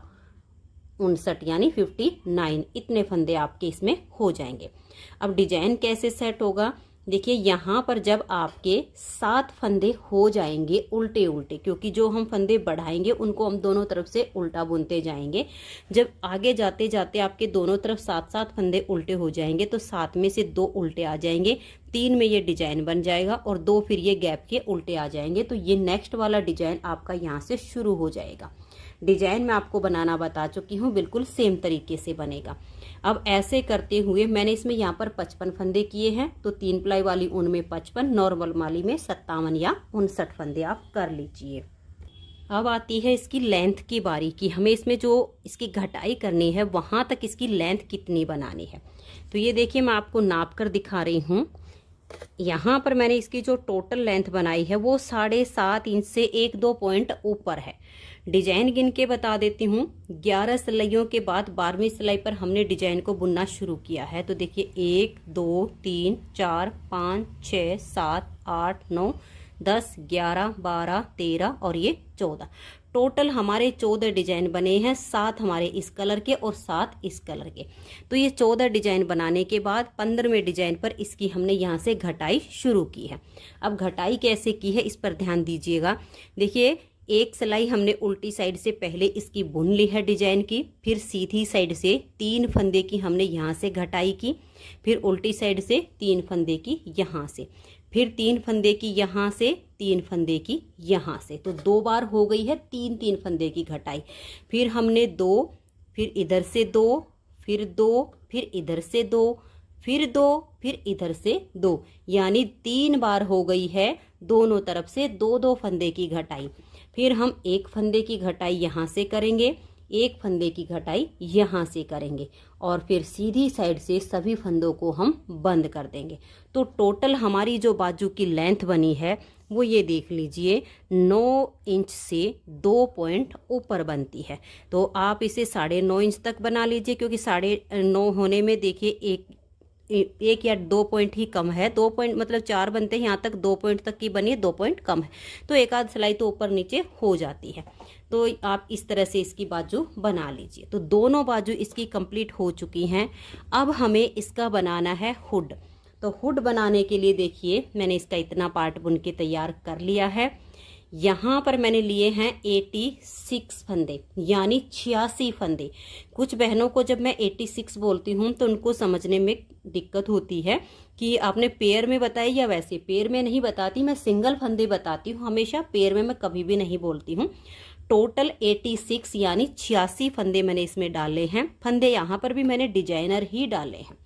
59 यानी 59 इतने फंदे आपके इसमें हो जाएंगे। अब डिजाइन कैसे सेट होगा, देखिए यहाँ पर जब आपके 7 फंदे हो जाएंगे उल्टे उल्टे, क्योंकि जो हम फंदे बढ़ाएंगे उनको हम दोनों तरफ से उल्टा बुनते जाएंगे। जब आगे जाते जाते आपके दोनों तरफ 7 फंदे उल्टे हो जाएंगे तो 7 में से 2 उल्टे आ जाएंगे, 3 में ये डिजाइन बन जाएगा और 2 फिर ये गैप के उल्टे आ जाएंगे। तो ये नेक्स्ट वाला डिजाइन आपका यहाँ से शुरू हो जाएगा। डिजाइन मैं आपको बनाना बता चुकी हूँ, बिल्कुल सेम तरीके से बनेगा। अब ऐसे करते हुए मैंने इसमें यहाँ पर 55 फंदे किए हैं, तो 3 प्लाई वाली ऊन में 55, नॉर्मल वाली में 57 या 59 फंदे आप कर लीजिए। अब आती है इसकी लेंथ की बारी कि हमें इसमें जो इसकी घटाई करनी है वहां तक इसकी लेंथ कितनी बनानी है। तो ये देखिए मैं आपको नाप कर दिखा रही हूँ। यहाँ पर मैंने इसकी जो टोटल लेंथ बनाई है वो 7.5 इंच से 1-2 पॉइंट ऊपर है। डिजाइन गिन के बता देती हूँ। 11 सिलाइयों के बाद 12वीं सिलाई पर हमने डिजाइन को बुनना शुरू किया है। तो देखिए 1 2 3 4 5 6 7 8 9 10 11 12 13 और ये 14। टोटल हमारे 14 डिजाइन बने हैं, 7 हमारे इस कलर के और 7 इस कलर के। तो ये 14 डिजाइन बनाने के बाद 15वें डिजाइन पर इसकी हमने यहाँ से घटाई शुरू की है। अब घटाई कैसे की है इस पर ध्यान दीजिएगा। देखिए एक सिलाई हमने उल्टी साइड से पहले इसकी बुन ली है डिजाइन की, फिर सीधी साइड से 3 फंदे की हमने यहाँ से घटाई की, फिर उल्टी साइड से 3 फंदे की यहाँ से, फिर 3 फंदे की यहाँ से, 3 फंदे की यहाँ से। तो 2 बार हो गई है 3-3 फंदे की घटाई। फिर हमने 2, फिर इधर से 2, फिर 2, फिर इधर से 2, फिर 2, फिर इधर से 2, यानी 3 बार हो गई है दोनों तरफ से 2-2 फंदे की घटाई। फिर हम 1 फंदे की घटाई यहाँ से करेंगे, 1 फंदे की घटाई यहाँ से करेंगे और फिर सीधी साइड से सभी फंदों को हम बंद कर देंगे। तो टोटल हमारी जो बाजू की लेंथ बनी है वो ये देख लीजिए 9 इंच से 2 पॉइंट ऊपर बनती है। तो आप इसे 9.5 इंच तक बना लीजिए, क्योंकि 9.5 होने में देखिए एक या 2 पॉइंट ही कम है। 2 पॉइंट मतलब 4 बनते हैं, यहाँ तक 2 पॉइंट तक की बनी है, 2 पॉइंट कम है। तो एक आध सिलाई तो ऊपर नीचे हो जाती है। तो आप इस तरह से इसकी बाजू बना लीजिए। तो दोनों बाजू इसकी कंप्लीट हो चुकी हैं। अब हमें इसका बनाना है हुड। तो हुड बनाने के लिए देखिए मैंने इसका इतना पार्ट बुन के तैयार कर लिया है। यहाँ पर मैंने लिए हैं 86 फंदे, यानी 86 फंदे। कुछ बहनों को जब मैं 86 बोलती हूँ तो उनको समझने में दिक्कत होती है कि आपने पेयर में बताया या वैसे। पेयर में नहीं बताती मैं, सिंगल फंदे बताती हूँ हमेशा, पेयर में मैं कभी भी नहीं बोलती हूँ। टोटल 86 यानी 86 फंदे मैंने इसमें डाले हैं। फंदे यहाँ पर भी मैंने डिजाइनर ही डाले हैं।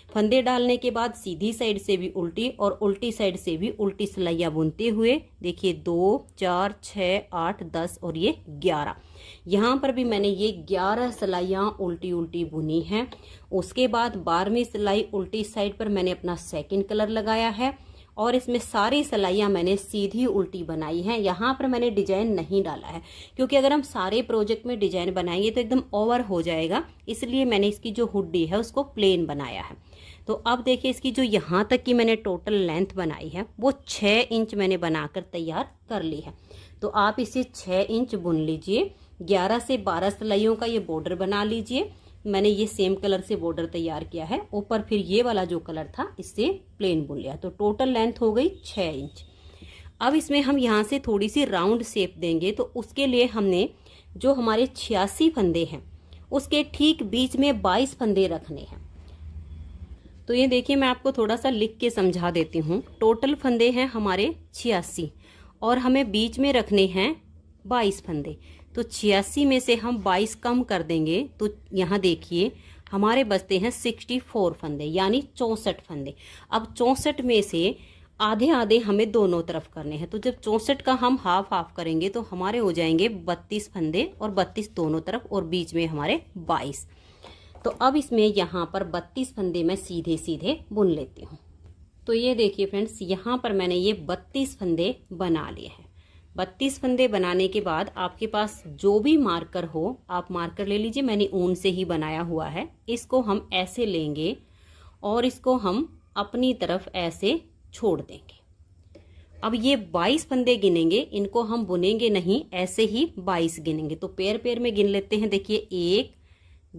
फंदे डालने के बाद सीधी साइड से भी उल्टी और उल्टी साइड से भी उल्टी सिलाइयाँ बुनते हुए देखिए 2 4 6 8 10 और ये 11। यहाँ पर भी मैंने ये 11 सिलाइयाँ उल्टी उल्टी बुनी हैं। उसके बाद 12वीं सिलाई उल्टी साइड पर मैंने अपना सेकंड कलर लगाया है और इसमें सारी सिलाइयाँ मैंने सीधी उल्टी बनाई हैं। यहाँ पर मैंने डिजाइन नहीं डाला है, क्योंकि अगर हम सारे प्रोजेक्ट में डिजाइन बनाएंगे तो एकदम ओवर हो जाएगा, इसलिए मैंने इसकी जो हुड्डी है उसको प्लेन बनाया है। तो अब देखिए इसकी जो यहाँ तक की मैंने टोटल लेंथ बनाई है वो 6 इंच मैंने बनाकर तैयार कर ली है। तो आप इसे 6 इंच बुन लीजिए। 11 से 12 सिलाइयों का ये बॉर्डर बना लीजिए। मैंने ये सेम कलर से बॉर्डर तैयार किया है, ऊपर फिर ये वाला जो कलर था इससे प्लेन बुन लिया। तो टोटल लेंथ हो गई 6 इंच। अब इसमें हम यहाँ से थोड़ी सी राउंड शेप देंगे, तो उसके लिए हमने जो हमारे 86 फंदे हैं उसके ठीक बीच में 22 फंदे रखने हैं। तो ये देखिए मैं आपको थोड़ा सा लिख के समझा देती हूँ। टोटल फंदे हैं हमारे 86 और हमें बीच में रखने हैं 22 फंदे। तो 86 में से हम 22 कम कर देंगे तो यहाँ देखिए हमारे बचते हैं 64 फंदे, यानी 64 फंदे। अब 64 में से आधे आधे हमें दोनों तरफ करने हैं। तो जब 64 का हम हाफ हाफ करेंगे तो हमारे हो जाएंगे 32 फंदे और 32 दोनों तरफ और बीच में हमारे 22। तो अब इसमें यहाँ पर 32 फंदे मैं सीधे सीधे बुन लेती हूँ। तो ये देखिए फ्रेंड्स, यहाँ पर मैंने ये 32 फंदे बना लिए हैं। 32 फंदे बनाने के बाद आपके पास जो भी मार्कर हो आप मार्कर ले लीजिए। मैंने ऊन से ही बनाया हुआ है। इसको हम ऐसे लेंगे और इसको हम अपनी तरफ ऐसे छोड़ देंगे। अब ये 22 फंदे गिनेंगे, इनको हम बुनेंगे नहीं, ऐसे ही 22 गिनेंगे। तो पैर पैर में गिन लेते हैं। देखिए 1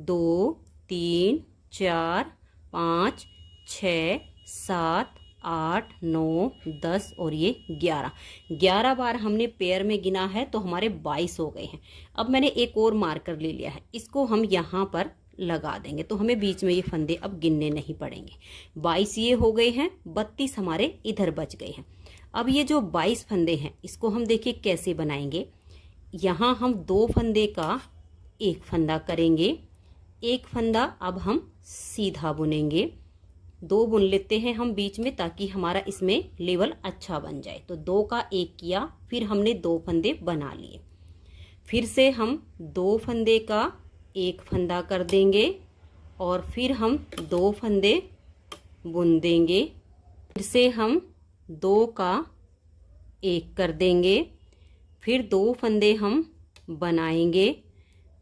2 3 4 5 6 7 8 9 10 और ये 11 बार हमने पेयर में गिना है तो हमारे 22 हो गए हैं। अब मैंने एक और मार्कर ले लिया है, इसको हम यहाँ पर लगा देंगे तो हमें बीच में ये फंदे अब गिनने नहीं पड़ेंगे। 22 ये हो गए हैं, 32 हमारे इधर बच गए हैं। अब ये जो 22 फंदे हैं इसको हम देखिए कैसे बनाएंगे। यहाँ हम 2 फंदे का एक फंदा करेंगे, एक फंदा अब हम सीधा बुनेंगे। 2 बुन लेते हैं हम बीच में ताकि हमारा इसमें लेवल अच्छा बन जाए। तो 2 का एक किया, फिर हमने 2 फंदे बना लिए। फिर से हम 2 फंदे का एक फंदा कर देंगे और फिर हम 2 फंदे बुन देंगे फिर से हम 2 का 1 कर देंगे, फिर 2 फंदे हम बनाएंगे,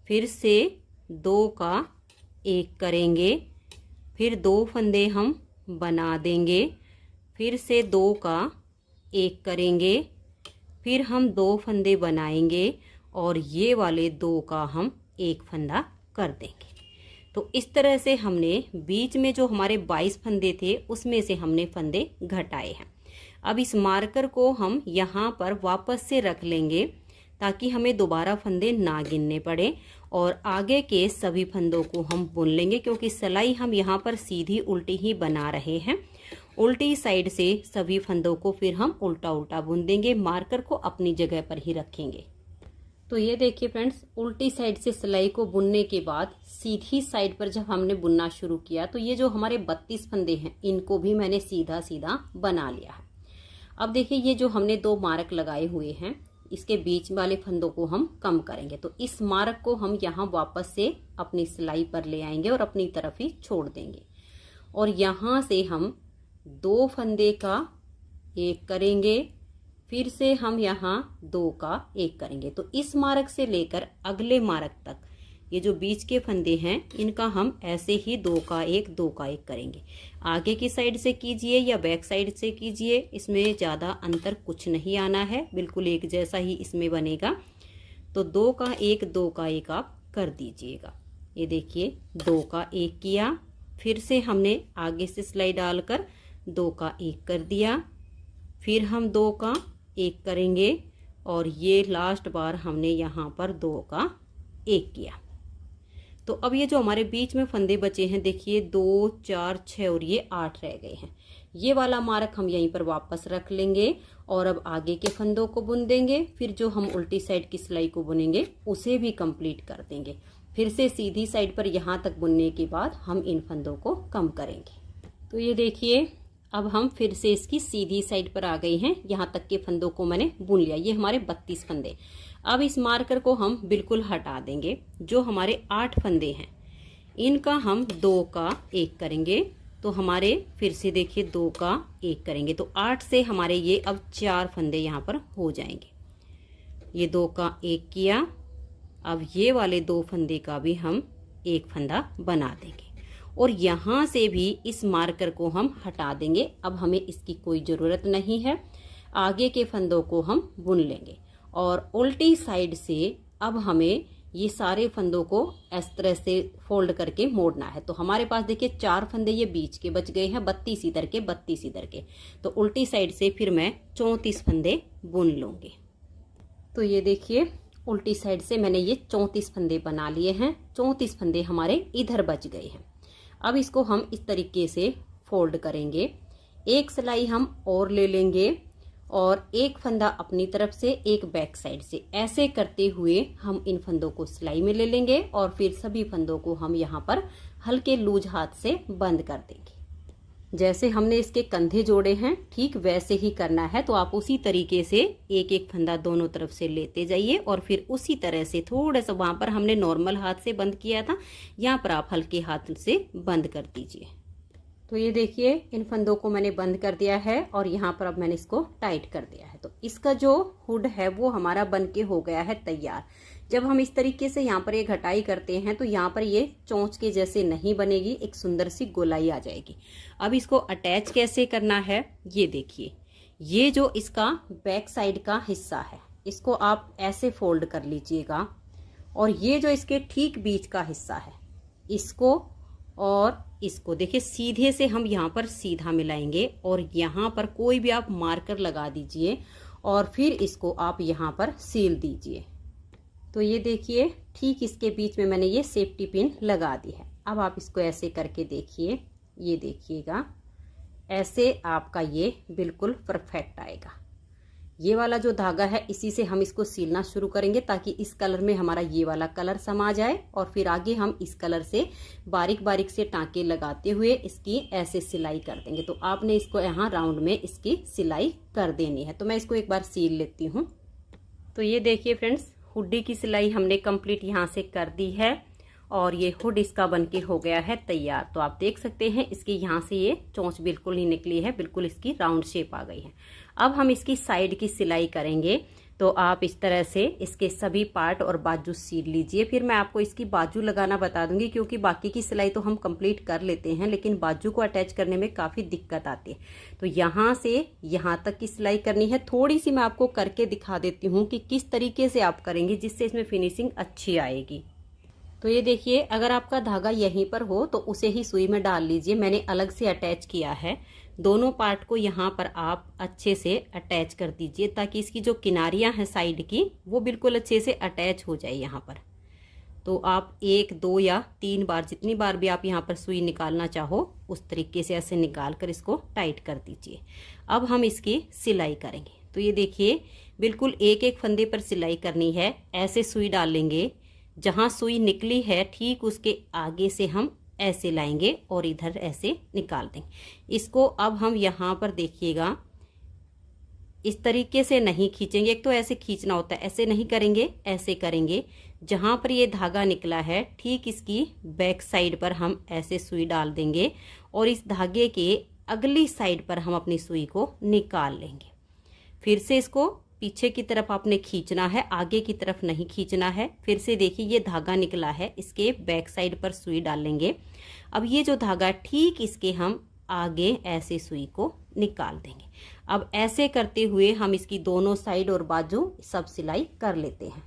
फिर से 2 का 1 करेंगे, फिर 2 फंदे हम बना देंगे, फिर से 2 का 1 करेंगे, फिर हम 2 फंदे बनाएंगे और ये वाले 2 का हम 1 फंदा कर देंगे। तो इस तरह से हमने बीच में जो हमारे 22 फंदे थे उसमें से हमने फंदे घटाए हैं। अब इस मार्कर को हम यहाँ पर वापस से रख लेंगे ताकि हमें दोबारा फंदे ना गिनने पड़े, और आगे के सभी फंदों को हम बुन लेंगे, क्योंकि सिलाई हम यहाँ पर सीधी उल्टी ही बना रहे हैं। उल्टी साइड से सभी फंदों को फिर हम उल्टा उल्टा बुन देंगे, मार्कर को अपनी जगह पर ही रखेंगे। तो ये देखिए फ्रेंड्स, उल्टी साइड से सिलाई को बुनने के बाद सीधी साइड पर जब हमने बुनना शुरू किया तो ये जो हमारे 32 फंदे हैं इनको भी मैंने सीधा सीधा बना लिया है। अब देखिए, ये जो हमने 2 मार्क लगाए हुए हैं इसके बीच वाले फंदों को हम कम करेंगे। तो इस मार्क को हम यहाँ वापस से अपनी सिलाई पर ले आएंगे और अपनी तरफ ही छोड़ देंगे, और यहाँ से हम 2 फंदे का 1 करेंगे, फिर से हम यहाँ 2 का 1 करेंगे। तो इस मार्क से लेकर अगले मार्क तक ये जो बीच के फंदे हैं इनका हम ऐसे ही 2 का 1 2 का 1 करेंगे। आगे की साइड से कीजिए या बैक साइड से कीजिए, इसमें ज़्यादा अंतर कुछ नहीं आना है, बिल्कुल एक जैसा ही इसमें बनेगा। तो 2 का 1 2 का 1 आप कर दीजिएगा। ये देखिए 2 का 1 किया, फिर से हमने आगे से सिलाई डालकर 2 का 1 कर दिया, फिर हम 2 का 1 करेंगे और ये लास्ट बार हमने यहाँ पर 2 का 1 किया। तो अब ये जो हमारे बीच में फंदे बचे हैं, देखिए 2 4 6 और ये 8 रह गए हैं। ये वाला मार्क हम यहीं पर वापस रख लेंगे और अब आगे के फंदों को बुन देंगे, फिर जो हम उल्टी साइड की सिलाई को बुनेंगे उसे भी कंप्लीट कर देंगे। फिर से सीधी साइड पर यहाँ तक बुनने के बाद हम इन फंदों को कम करेंगे। तो ये देखिए, अब हम फिर से इसकी सीधी साइड पर आ गए हैं, यहाँ तक के फंदों को मैंने बुन लिया। ये हमारे 32 फंदे। अब इस मार्कर को हम बिल्कुल हटा देंगे। जो हमारे 8 फंदे हैं इनका हम 2 का 1 करेंगे। तो हमारे फिर से देखिए 2 का 1 करेंगे, तो 8 से हमारे ये अब 4 फंदे यहाँ पर हो जाएंगे। ये 2 का 1 किया, अब ये वाले 2 फंदे का भी हम 1 फंदा बना देंगे और यहाँ से भी इस मार्कर को हम हटा देंगे। अब हमें इसकी कोई ज़रूरत नहीं है। आगे के फंदों को हम बुन लेंगे और उल्टी साइड से अब हमें ये सारे फंदों को इस तरह से फोल्ड करके मोड़ना है। तो हमारे पास देखिए 4 फंदे ये बीच के बच गए हैं, 32 इधर के 32 इधर के। तो उल्टी साइड से फिर मैं 34 फंदे बुन लूँगी। तो ये देखिए, उल्टी साइड से मैंने ये 34 फंदे बना लिए हैं। 34 फंदे हमारे इधर बच गए हैं। अब इसको हम इस तरीके से फोल्ड करेंगे। एक सिलाई हम और ले लेंगे और एक फंदा अपनी तरफ से, एक बैक साइड से, ऐसे करते हुए हम इन फंदों को सिलाई में ले लेंगे और फिर सभी फंदों को हम यहाँ पर हल्के लूज हाथ से बंद कर देंगे। जैसे हमने इसके कंधे जोड़े हैं ठीक वैसे ही करना है। तो आप उसी तरीके से एक एक फंदा दोनों तरफ से लेते जाइए और फिर उसी तरह से थोड़ा सा, वहां पर हमने नॉर्मल हाथ से बंद किया था, यहाँ पर आप हल्के हाथ से बंद कर दीजिए। तो ये देखिए, इन फंदों को मैंने बंद कर दिया है और यहाँ पर अब मैंने इसको टाइट कर दिया है। तो इसका जो हुड है वो हमारा बन के हो गया है तैयार। जब हम इस तरीके से यहाँ पर ये घटाई करते हैं तो यहाँ पर ये चोंच के जैसे नहीं बनेगी, एक सुंदर सी गोलाई आ जाएगी। अब इसको अटैच कैसे करना है ये देखिए। ये जो इसका बैक साइड का हिस्सा है इसको आप ऐसे फोल्ड कर लीजिएगा और ये जो इसके ठीक बीच का हिस्सा है इसको और इसको देखिए सीधे से हम यहाँ पर सीधा मिलाएंगे और यहाँ पर कोई भी आप मार्कर लगा दीजिए और फिर इसको आप यहाँ पर सील दीजिए। तो ये देखिए, ठीक इसके बीच में मैंने ये सेफ्टी पिन लगा दी है। अब आप इसको ऐसे करके देखिए, ये देखिएगा, ऐसे आपका ये बिल्कुल परफेक्ट आएगा। ये वाला जो धागा है इसी से हम इसको सीलना शुरू करेंगे ताकि इस कलर में हमारा ये वाला कलर समा जाए और फिर आगे हम इस कलर से बारीक बारीक से टांके लगाते हुए इसकी ऐसे सिलाई कर देंगे। तो आपने इसको यहाँ राउंड में इसकी सिलाई कर देनी है। तो मैं इसको एक बार सील लेती हूँ। तो ये देखिए फ्रेंड्स, हुड्डी की सिलाई हमने कंप्लीट यहाँ से कर दी है और ये हुड इसका बनके हो गया है तैयार। तो आप देख सकते हैं इसकी यहाँ से ये चोंच बिल्कुल नहीं निकली है, बिल्कुल इसकी राउंड शेप आ गई है। अब हम इसकी साइड की सिलाई करेंगे। तो आप इस तरह से इसके सभी पार्ट और बाजू सील लीजिए। फिर मैं आपको इसकी बाजू लगाना बता दूंगी, क्योंकि बाकी की सिलाई तो हम कंप्लीट कर लेते हैं, लेकिन बाजू को अटैच करने में काफ़ी दिक्कत आती है। तो यहाँ से यहाँ तक की सिलाई करनी है। थोड़ी सी मैं आपको करके दिखा देती हूँ कि किस तरीके से आप करेंगे जिससे इसमें फिनिशिंग अच्छी आएगी। तो ये देखिए, अगर आपका धागा यहीं पर हो तो उसे ही सुई में डाल लीजिए। मैंने अलग से अटैच किया है। दोनों पार्ट को यहाँ पर आप अच्छे से अटैच कर दीजिए, ताकि इसकी जो किनारियाँ हैं साइड की वो बिल्कुल अच्छे से अटैच हो जाए यहाँ पर। तो आप 1, 2 या 3 बार, जितनी बार भी आप यहाँ पर सुई निकालना चाहो उस तरीके से ऐसे निकाल कर इसको टाइट कर दीजिए। अब हम इसकी सिलाई करेंगे। तो ये देखिए, बिल्कुल एक एक फंदे पर सिलाई करनी है। ऐसे सुई डालेंगे, जहाँ सुई निकली है ठीक उसके आगे से हम ऐसे लाएंगे और इधर ऐसे निकाल देंगे इसको। अब हम यहाँ पर देखिएगा, इस तरीके से नहीं खींचेंगे। एक तो ऐसे खींचना होता है, ऐसे नहीं करेंगे, ऐसे करेंगे। जहाँ पर ये धागा निकला है ठीक इसकी बैक साइड पर हम ऐसे सुई डाल देंगे और इस धागे के अगली साइड पर हम अपनी सुई को निकाल लेंगे। फिर से इसको पीछे की तरफ आपने खींचना है, आगे की तरफ नहीं खींचना है। फिर से देखिए, ये धागा निकला है, इसके बैक साइड पर सुई डालेंगे। अब ये जो धागा ठीक इसके हम आगे ऐसे सुई को निकाल देंगे। अब ऐसे करते हुए हम इसकी दोनों साइड और बाजू सब सिलाई कर लेते हैं।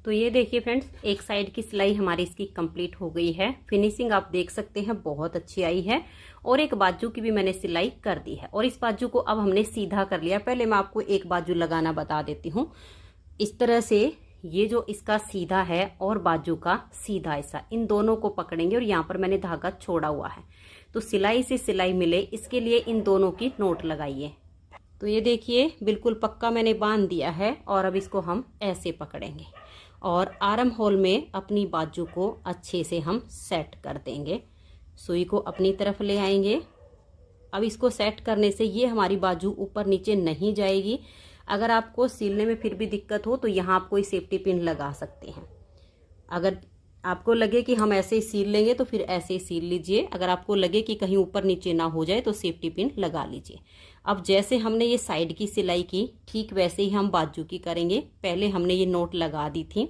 तो ये देखिए फ्रेंड्स, एक साइड की सिलाई हमारी इसकी कंप्लीट हो गई है। फिनिशिंग आप देख सकते हैं बहुत अच्छी आई है। और एक बाजू की भी मैंने सिलाई कर दी है और इस बाजू को अब हमने सीधा कर लिया। पहले मैं आपको एक बाजू लगाना बता देती हूँ। इस तरह से ये जो इसका सीधा है और बाजू का सीधा ऐसा, इन दोनों को पकड़ेंगे और यहाँ पर मैंने धागा छोड़ा हुआ है। तो सिलाई से सिलाई मिले इसके लिए इन दोनों की नोट लगाइए। तो ये देखिए, बिल्कुल पक्का मैंने बांध दिया है और अब इसको हम ऐसे पकड़ेंगे और आर्म होल में अपनी बाजू को अच्छे से हम सेट कर देंगे। सुई को अपनी तरफ ले आएंगे। अब इसको सेट करने से ये हमारी बाजू ऊपर नीचे नहीं जाएगी। अगर आपको सिलने में फिर भी दिक्कत हो तो यहाँ आप कोई सेफ्टी पिन लगा सकते हैं। अगर आपको लगे कि हम ऐसे ही सील लेंगे तो फिर ऐसे ही सील लीजिए। अगर आपको लगे कि कहीं ऊपर नीचे ना हो जाए तो सेफ्टी पिन लगा लीजिए। अब जैसे हमने ये साइड की सिलाई की ठीक वैसे ही हम बाजू की करेंगे। पहले हमने ये नोट लगा दी थी।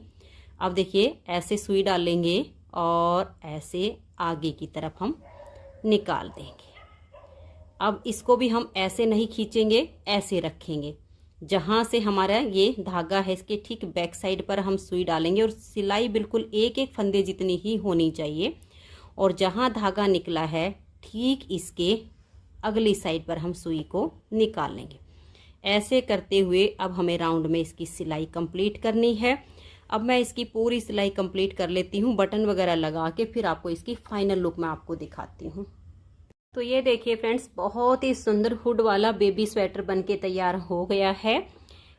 अब देखिए, ऐसे सुई डालेंगे और ऐसे आगे की तरफ हम निकाल देंगे। अब इसको भी हम ऐसे नहीं खींचेंगे, ऐसे रखेंगे। जहाँ से हमारा ये धागा है इसके ठीक बैक साइड पर हम सुई डालेंगे और सिलाई बिल्कुल एक एक फंदे जितनी ही होनी चाहिए। और जहाँ धागा निकला है ठीक इसके अगली साइड पर हम सुई को निकाल लेंगे। ऐसे करते हुए अब हमें राउंड में इसकी सिलाई कंप्लीट करनी है। अब मैं इसकी पूरी सिलाई कंप्लीट कर लेती हूँ बटन वगैरह लगा के, फिर आपको इसकी फाइनल लुक मैं आपको दिखाती हूँ। तो ये देखिए फ्रेंड्स, बहुत ही सुंदर हुड वाला बेबी स्वेटर बनके तैयार हो गया है।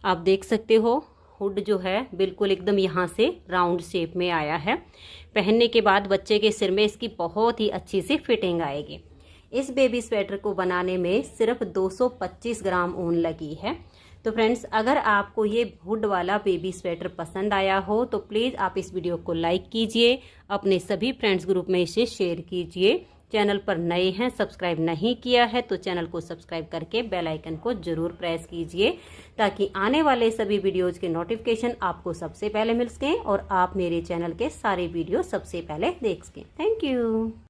आप देख सकते हो हुड जो है बिल्कुल एकदम यहाँ से राउंड शेप में आया है। पहनने के बाद बच्चे के सिर में इसकी बहुत ही अच्छी सी फिटिंग आएगी। इस बेबी स्वेटर को बनाने में सिर्फ 225 ग्राम ऊन लगी है। तो फ्रेंड्स, अगर आपको ये हुड वाला बेबी स्वेटर पसंद आया हो तो प्लीज़ आप इस वीडियो को लाइक कीजिए, अपने सभी फ्रेंड्स ग्रुप में इसे शेयर कीजिए। चैनल पर नए हैं, सब्सक्राइब नहीं किया है तो चैनल को सब्सक्राइब करके बेल आइकन को जरूर प्रेस कीजिए, ताकि आने वाले सभी वीडियोज़ के नोटिफिकेशन आपको सबसे पहले मिल सकें और आप मेरे चैनल के सारे वीडियो सबसे पहले देख सकें। Thank you.